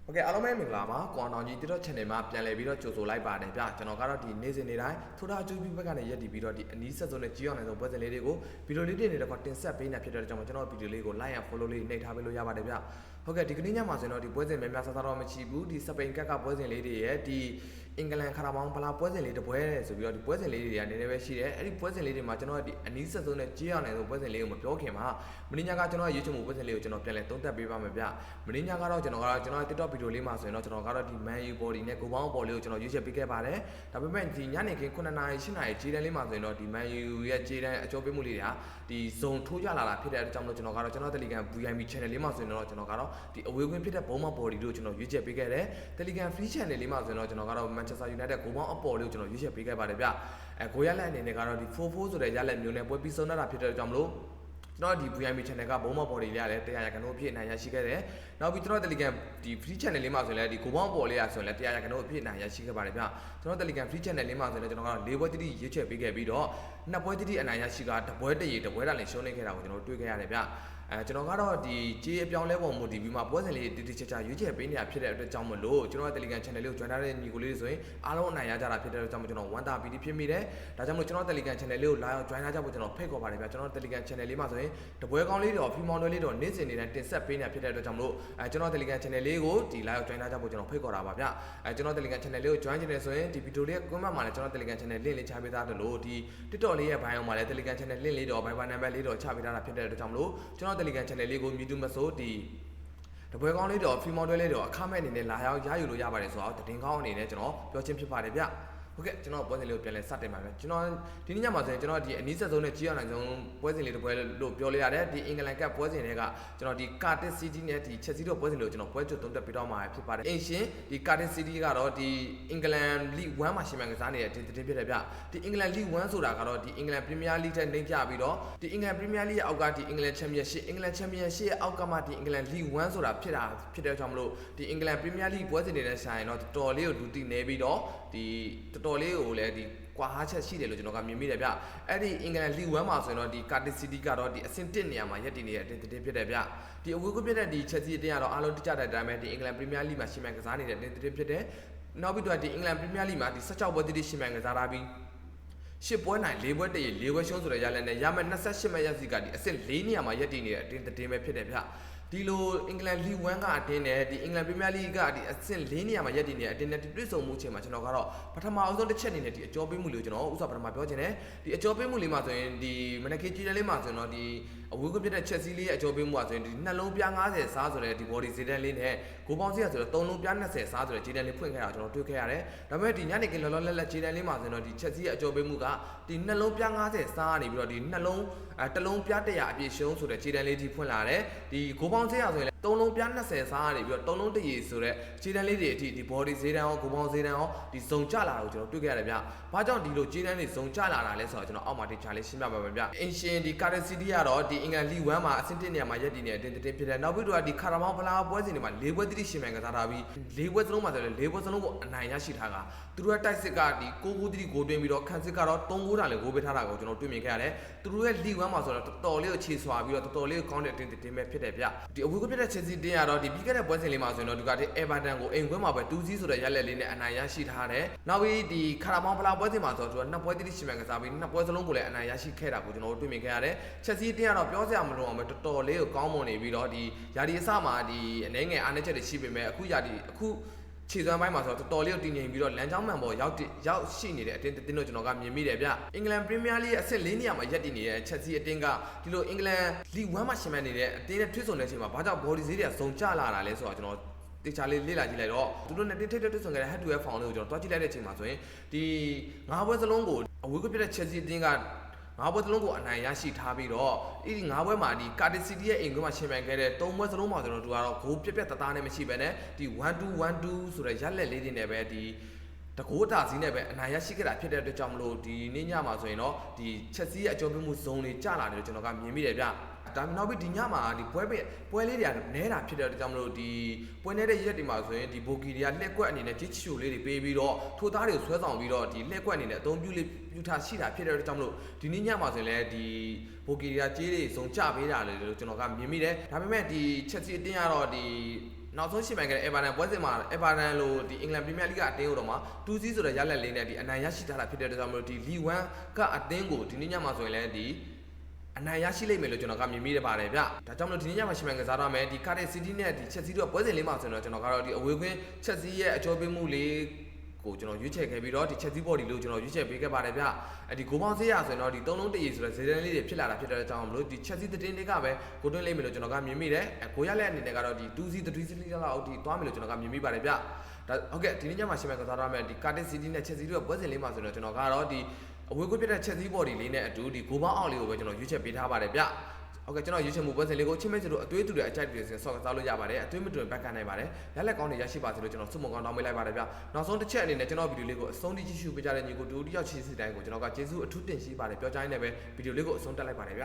โอเคအားလုံးပဲမင်္ဂလာပါကွန်တော်ကြီးTikTok channel မှာပြန်လည်ပြီးတော့ကြိုဆိုလိုက်ပါတယ်ဗျကျွန်တော်ကတော့ဒီနေ့စဉ်နေ့တိုင်းထိုးတာအကျိုးပြုဘက်ကနေရက်တည်ပြီးတော့ဒီအနီးဆက်ဆုံးနဲ့ကြီးအောင်နိုင်ဆုံးပွဲစဉ်လေးတွေကိုဗီဒီယိုလေးတွေနဲ့တော့တင်ဆက်ပေးနေဖြစ်တဲ့ကြောင့်ကျွန်တော်ဗီဒီယိုလေးကို like and follow လေးနှိပ်ထားပေးလို့ရပါတယ်ဗျဟုတ်ကဲ့ဒီကနေ့ညမှာဆိုရင်တော့ဒီပွဲစဉ်များများဆဆတော့မရှိဘူးဒီစပိန်ကက်ကပွဲစဉ်လေးတွေရဲ့ဒီအင်္ဂလန်ခါရာဘောင်ဖလားပွဲစဉ်လေးတစ်ပွဲဆိုပြီးတော့ဒီပွဲစဉ်လေးတွေကနေနေပဲရှိတယ်အဲ့ဒီပွဲစဉ်လေးတွေမှာကျွန်တော်ကဒီအနီးဆက်ဆုံးနဲ့ကြီးအောင်နိုင်ဆုံးပွဲစဉ်လေးကိုမပြောခင်မှာမင်းညာကကျွန်တော်ရွေးချယ်မှုပွဲစဉ်လေးကိုကျွန်တော်ပြန်လည်သုံးသပ်ပေးပါမယ်ဗျမင်းညာကတော့ကျွန်တော် TikTok ဗီဒီယိုလေးမှာဆိုရင်တော့ကျွန်တော်ကတော့ဒီ Man U body နဲ့ကိုပေါင်းပေါ်လေးကိုကျွန်တော်ရွေးချယ်ပေးခဲ့ပါတယ်ဒါပေမဲ့ဒီညနေခင်း9:00 နာရီ10:00 နာရီခြေတန်းလေးမှာဆိုရင်တော့ဒီ Man U ရဲ့ခြေတန်းအကျော်ပေးမှုလေးတွေကဒီဇုံထိုးကြလာတာဖြစ်တဲ့အတွက်ကြောင့်မလို့ကျွန်တော်ကတော့ကျွန်တော် Telegram VIP channel လေးမှာဆိုရင်တော့ကျွန်တော်ကတော့ဒီအဝေးကွင်းဖြစ်တဲ့ဘုံမ body တို့ကျွန်တော်ရွေးချယ်ပေးခဲ့တယ် Telegram free channel လေးမှာဆိုရင်တော့ကျွန်တော်ကတော့ Manchester United ကိုပေါင်းအပေါ်လေးကိုကျွန်တော်ရွေးချယ်ပေးခဲ့ပါတယ်ဗျကိုရလက်အနေနဲ့ကတော့ဒီ4-4ဆိုတဲ့ရလက်မျိုးနဲ့ပွဲပြီးဆုံးတာဖြစ်တဲ့အတွက်ကြောင့်မလို့ကျွန်တော်ဒီ VIP channel ကဘုံမ body လေးရတယ်100 ရာခိုင်နှုန်းအဖြစ်နိုင်ရရှိခဲ့တယ်နောက်ပြီးကျွန်တော် Telegram ဒီ free channel လေးမှာဆိုရင်လည်းဒီကိုပေါင်းပေါ်လေးရဆိုရင်လည်း100 ရာခိုင်နှုန်းအဖြစ်နိုင်ရရှိခဲ့ပါတယ်ဗျကျွန်တော် Telegram free channel လေးမှာဆိုရင်လည်းကျွန်တော်ကတော့4ပွဲတိတိရွေးချယ်ပေးခဲ့ပြီးတော့2ပွဲတိတိအနိုင်ရရှိကတပွဲတရေတပွဲတာလည်းရှုံးနေခဲ့တာကိုကျွန်တော်တွေ့ခဲ့ရတယ်ဗျကျွန်တော်ကတော့ဒီကြေးအပြောင်းလဲပုံမူတည်ပြီးမှပွဲစဉ်လေးတိတိကျကျရွေးချယ်ပေးနေတာဖြစ်တဲ့အတွက်ကြောင့်မလို့ကျွန်တော် Telegram channel လေးကို join ထားတဲ့ညီကိုလေးတွေဆိုရင်အားလုံးအနိုင်ရကြတာဖြစ်တဲ့အတွက်ကြောင့်ကျွန်တော်ဝန်တာပီတီဖြစ်မိတယ်ဒါကြောင့်မလို့ကျွန်တော် Telegram channel လေးကိုလာရောက် join ထားကြဖို့ကျွန်တော်ဖိတ်ခေါ်ပါတယ်ဗျကျွန်တော် Telegram channel လေးမှာဆိုရင်တပွဲကောင်းလေးတော့ဖီမောင်တွေလေးတော့နေ့စဉ်နေ့တိုင်းတင်ဆက်ပေးနေတာဖြစ်တဲ့အတွက်ကြောင့်မလို့ကျွန်တော် Telegram channel လေးကိုဒီလာရောက် join ထားကြဖို့ကျွန်တော်ဖိတ်ခေါ်တာပါဗျကျွန်တော် Telegram channel လေးကို join ချင်တယ်ဆိုရင်ဒီ video လေး comment မှာလည်းကျွန်တော် Telegram channel link လေးချပေးထားတယ်လို့ဒီ TikTok လေးရဲ့ bio မှာလည်း Telegram channel link လေးတော့ Viber number လေးတော့ချပေးထားတာဖြစ်တဲ့အတွက်ကြောင့်မလို့ကျွန်တော် Telegram channel လေးကိုမြည်သူမဆိုဒီတပွဲကောင်းလေးတော့ female တွဲလေးတော့အခမဲ့အနေနဲ့လာရောက်ရယူလို့ရပါတယ်ဆိုတော့တည်ငောင်းအနေနဲ့ကျွန်တော်ပြောချင်းဖြစ်ပါတယ်ဗျဟုတ်ကဲ့ကျွန်တော်ပွဲစဉ်လေးကိုပြန်လဲစတင်ပါမယ်ကျွန်တော်ဒီနေ့ညမှာဆိုရင်ကျွန်တော်ဒီအနည်းဆက်ဆုံးနဲ့ကြီးအောင်နိုင်ဆုံးပွဲစဉ်လေးတစ်ပွဲလို့ပြောလို့ရတယ်ဒီအင်္ဂလန်ကပ်ပွဲစဉ်တွေကကျွန်တော်ဒီ Cardiff City နဲ့ဒီ Chelsea တို့ပွဲစဉ်လေးကိုကျွန်တော်ပွဲချုပ်သုံးသပ်ပြီးတော့မှာဖြစ်ပါတယ်အင်ရှင်ဒီ Cardiff City ကတော့ဒီအင်္ဂလန် League 1မှာရှင်မှန်ကစားနေတဲ့ဒီတင်ဖြစ်တယ်ဗျဒီအင်္ဂလန် League 1ဆိုတာကတော့ဒီအင်္ဂလန် Premier League တဲ့နှိမ့်ပြပြီးတော့ဒီအင်္ဂလန် Premier League ရဲ့အောက်ကဒီအင်္ဂလန် Championship အင်္ဂလန် Championship ရဲ့အောက်ကမှဒီအင်္ဂလန် League 1ဆိုတာဖြစ်တဲ့ကြောင့်မလို့ဒီအင်္ဂလန် Premier League ပွဲစဉ်တွေနဲ့ဆိုင်တော့တော်တော်လေးကိုဒူတီနေပြီးတော့ဒီတော်တော်လေးကိုလည်းဒီကွာဟာချက်ရှိတယ်လို့ကျွန်တော်ကမြင်မိတယ်ဗျအဲ့ဒီအင်္ဂလန် League 1မှာဆိုရင်တော့ဒီ Cardiff City ကတော့ဒီအဆင့်1နေရာမှာရပ်တည်နေတဲ့အတင်းဖြစ်တယ်ဗျဒီအဝေးကွင်းဖြစ်တဲ့ဒီ Chelsea အတင်းကတော့အားလုံးတိကျတဲ့အတိုင်းပဲဒီအင်္ဂလန် Premier League မှာရှင်မှန်ကစားနေတဲ့အတင်းဖြစ်တယ်နောက်ပြီးတော့ဒီအင်္ဂလန် Premier League မှာဒီ16ပွဲတိရှင်မှန်ကစားထားပြီး10ပွဲနိုင်4ပွဲတည်း4ပွဲရှုံးဆိုတဲ့ရလနဲ့ရမယ်28မဲ့ရစီကဒီအဆင့်4နေရာမှာရပ်တည်နေတဲ့အတင်းပဲဖြစ်တယ်ဗျဒီလိုအင်္ဂလန် League 1ကအတင်းနဲ့ဒီအင်္ဂလန် Premier League ကဒီအဆင့်4နေရာမှာရပ်တည်နေတဲ့အတင်းနဲ့တွေ့ဆုံမှုချိန်မှာကျွန်တော်ကတော့ပထမအဆုံးတစ်ချက်အနေနဲ့ဒီအကျော်ပေးမှုလေးကိုကျွန်တော်ဥစ္စာပထမပြောချင်တယ်ဒီအကျော်ပေးမှုလေးမှာဆိုရင်ဒီမနက်ခင်းကြည့်တဲ့လေးမှာဆိုရင်တော့ဒီအဝေးကပြတဲ့ Chelsea လေးရဲ့အကျော်ပေးမှုကဆိုရင်ဒီနှလုံးပြား90စားဆိုတဲ့ဒီ body ဈေးတန်းလေးနဲ့ဂိုးပေါင်းစီးရဆိုတော့3လုံးပြား20စားဆိုတဲ့ဈေးတန်းလေးဖွင့်ခဲ့တာကျွန်တော်တွေ့ခဲ့ရတယ်ဒါပေမဲ့ဒီညနေခင်းလောလောလတ်လတ်ဈေးတန်းလေးမှာဆိုရင်တော့ဒီ Chelsea ရဲ့အကျော်ပေးမှုကဒီနှလုံးပြား90စားကနေပြီးတော့ဒီနှလုံးတစ်လုံးပြား100အပြည့်ရှုံးဆိုတဲ့ဈေးတန်းလေးထိဖွင့်လာတယ်ဒီဂိုးပေါင်းစီးရဆိုရင်3လုံးပြား20စားကနေပြီးတော့3လုံးတရေဆိုတဲ့ခြေတန်းလေးတွေအထိဒီ body ဈေးတန်းရောဂိုးပေါင်းဈေးတန်းရောဒီဇုံကျလာတာကိုကျွန်တော်တွေ့ခဲ့ရတယ်ဗျ။ဘာကြောင့်ဒီလိုခြေတန်းတွေဇုံကျလာတာလဲဆိုတော့ကျွန်တော်အောက်မှာဒီချာလေးရှင်းပြပါမယ်ဗျ။ Ancient ဒီ Cardiff City ကတော့ဒီအင်္ဂလန် League 1မှာအဆင့်1နေရာမှာရပ်တည်နေတဲ့အတင်းဖြစ်တယ်။နောက်ပြီးတော့ဒီခါရာမောင်းဖလားပွဲစဉ်တွေမှာ၄ပွဲတိတိရှင်မှန်ကစားထားပြီး၄ပွဲစလုံးမှာဆိုရင်၄ပွဲစလုံးကိုအနိုင်ရရှိထားတာ။သူတို့ရဲ့တိုက်စစ်ကဒီ6ဂိုးတိတိဂိုးသွင်းပြီးတော့ခန့်စစ်ကတော့3ဂိုးတာလည်းဂိုးပေးထားတာကိုကျွန်တော်တွေ့မြင်ခဲ့ရတယ်။သူတို့ရဲ့ League 1မှာဆိုတော့တော်တော်လေးကိုခြေဆွာပြီးတော့တော်တော်လေးကိုကောင်းတဲ့အတင်းပဲဖြစ်တယ်ဗျ။ဒီအဝေးကပြတဲ့ Chelsea တင်းကတော့ဒီပြီးခဲ့တဲ့ပွဲစဉ်လေးမှာဆိုရင်တော့ဒီကတည်း Everton ကိုအိမ်ခွင်းမှာပဲ2-0ဆိုတဲ့ရလက်လေးနဲ့အနိုင်ရရှိထားတယ်။နောက်ပြီးဒီခါရာမောင်းဖလားပွဲစဉ်မှာဆိုတော့2ပွဲတိတိရှင်မှန်ကစားပြီး2ပွဲစလုံးကိုလည်းအနိုင်ရရှိခဲ့တာကိုကျွန်တော်တို့တွေ့မြင်ခဲ့ရတယ်။ Chelsea တင်းကတော့ပြောစရာမလိုအောင်ပဲတော်တော်လေးကိုကောင်းမွန်နေပြီးတော့ဒီယာဒီအစမှာဒီအနေငယ်အားနည်းချက်တွေရှိပေမဲ့အခုခြေစွမ်းပိုင်းမှာဆိုတော့တော်တော်လေးကိုတည်ငြိမ်ပြီးတော့လမ်းကြောင်းမှန်ပေါ်ရောက်ရှိနေတဲ့အတင်းတို့ကျွန်တော်ကမြင်မိတယ်ဗျအင်္ဂလန် Premier League ရဲ့အဆင့်4နေရာမှာရပ်တည်နေတဲ့ Chelsea အတင်းကဒီလိုအင်္ဂလန် League 1မှာရှင်မှန်နေတဲ့အတင်းနဲ့ထွေးဆုံတဲ့အချိန်မှာဘာကြောင့် body ဈေးတွေကစုံကျလာတာလဲဆိုတော့ကျွန်တော်တေချာလေးလေ့လာကြည့်လိုက်တော့သူတို့နဲ့ထိတ်ထွေးဆုံခဲ့တဲ့ head to head foul လေးကိုကျွန်တော်တွားကြည့်လိုက်တဲ့အချိန်မှာဆိုရင်ဒီ9ပွဲစလုံးကိုအဝေးကပြတဲ့ Chelsea အတင်းက9ပွဲစလုံးကိုအနိုင်ရရှိထားပြီးတော့ဒီ9ပွဲမှာဒီ Cardiff City ရဲ့အိမ်ကွင်းမှာရှင်ပြိုင်ခဲ့တဲ့3ပွဲစလုံးမှာကျွန်တော်တို့ကတော့ဂိုးပြက်သားနဲ့မရှိဘဲနဲ့ဒီ1-2ဆိုတဲ့ရက်လက်လေးတွေနဲ့ပဲဒီတကိုးတာစီးနဲ့ပဲအနိုင်ရရှိခဲ့တာဖြစ်တဲ့အတွက်ကြောင့်မလို့ဒီနေ့ညမှာဆိုရင်တော့ဒီ Chelsea ရဲ့အကျိုးပြုမှုဇုံတွေကျလာတယ်လို့ကျွန်တော်ကမြင်မိတယ်ဗျဒါနောက်ပြီးဒီညမှာဒီပွဲလေးတွေကနဲတာဖြစ်တဲ့အတွက်ကြောင့်မလို့ဒီပွဲနေတဲ့ရက်တွေမှာဆိုရင်ဒီဘိုကီတွေကလက်ကွက်အနေနဲ့ကြီးချိုလေးတွေပေးပြီးတော့ထိုသားတွေကိုဆွဲဆောင်ပြီးတော့ဒီလက်ကွက်အနေနဲ့အသုံးပြုထားရှိတာဖြစ်တဲ့အတွက်ကြောင့်မလို့ဒီနေ့ညမှာဆိုရင်လည်းဒီဘိုကီတွေကကြေးတွေစုံချပေးတာလေလို့ကျွန်တော်ကမြင်မိတယ်ဒါပေမဲ့ဒီ Chelsea အတင်းကတော့ဒီ နောက်ဆုံးရှင်ပိုင်ကလည်း Everton ပွဲစဉ်မှာ Everton လို့ဒီ England Premier League ကအတင်းကိုတော့မှ2-0ဆိုတဲ့ရလက်လေးနဲ့ဒီအနိုင်ရရှိထားတာဖြစ်တဲ့အတွက်ကြောင့်မလို့ဒီ League 1ကအတင်းကိုဒီနေ့ညမှာဆိုရင်လည်းဒီအနိုင်ရရှိလိမ့်မယ်လို့ကျွန်တော်ကမြင်မိရပါတယ်ဗျဒါကြောင့်မလို့ဒီနေ့ညမှာရှင်ပိုင်ကစားရမယ်ဒီ Cardiff City နဲ့ဒီ Chelsea တို့ပွဲစဉ်လေးမှာဆိုရင်တော့ကျွန်တော်ကတော့ဒီအဝေးကွင်း Chelsea ရဲ့အကျော်ပေးမှုလေးကိုကျွန်တော်ရွေးချယ်ခဲ့ပြီးတော့ဒီ Chelsea body လို့ကျွန်တော်ရွေးချယ်ပေးခဲ့ပါတယ်ဗျဒီဂိုးပေါင်းဈေးရဆိုရင်တော့ဒီ3လုံးတရေဆိုတဲ့ဈေးတန်းလေးတွေဖြစ်လာတာဖြစ်တဲ့အကြောင်းမလို့ဒီ Chelsea သတင်းတွေကပဲကိုတွင်းလိမ့်မယ်လို့ကျွန်တော်ကမြင်မိတယ်ကိုရလက်အနေနဲ့ကတော့ဒီ 2C 3C လောက်ဒီသွားမယ်လို့ကျွန်တော်ကမြင်မိပါတယ်ဗျဒါဟုတ်ကဲ့ဒီနေ့ညမှာရှင်ပိုင်ကစားရမယ်ဒီ Cardiff City နဲ့ Chelsea တို့ပွဲစဉ်လေးမှာဆိုတော့ကျွန်တော်ကတော့ဒီအဝေးကွင်းပြတဲ့ Chelsea body လေးနဲ့အတူဒီဂိုးပေါင်းအောက်လေးကိုပဲကျွန်တော်ရွေးချယ်ပေးထားပါတယ်ဗျโอเคကျွန်တော်ရွေးချယ်မှုပွဲစဉ်လေးကိုချင်းမဲစီတို့အသွေးတူတဲ့အကြိုက်တွေဆိုဆော့ကစားလို့ရပါတယ်အသွေးမတွင်ဘက်ကန်နိုင်ပါတယ်လက်လက်ကောင်းတွေရရှိပါစေလို့ကျွန်တော်စုမုံကောင်းတောင်းပေးလိုက်ပါတယ်ဗျနောက်ဆုံးတစ်ချက်အနေနဲ့ကျွန်တော်ဗီဒီယိုလေးကိုအဆုံးထိကြည့်ရှုပေးကြတဲ့ညီကိုတူတူတယောက်ချင်းစီတိုင်းကိုကျွန်တော်ကကျေးဇူးအထူးတင်ရှိပါတယ်ပြောကြားရင်းနဲ့ပဲဗီဒီယိုလေးကိုအဆုံးတက်လိုက်ပါတယ်ဗျ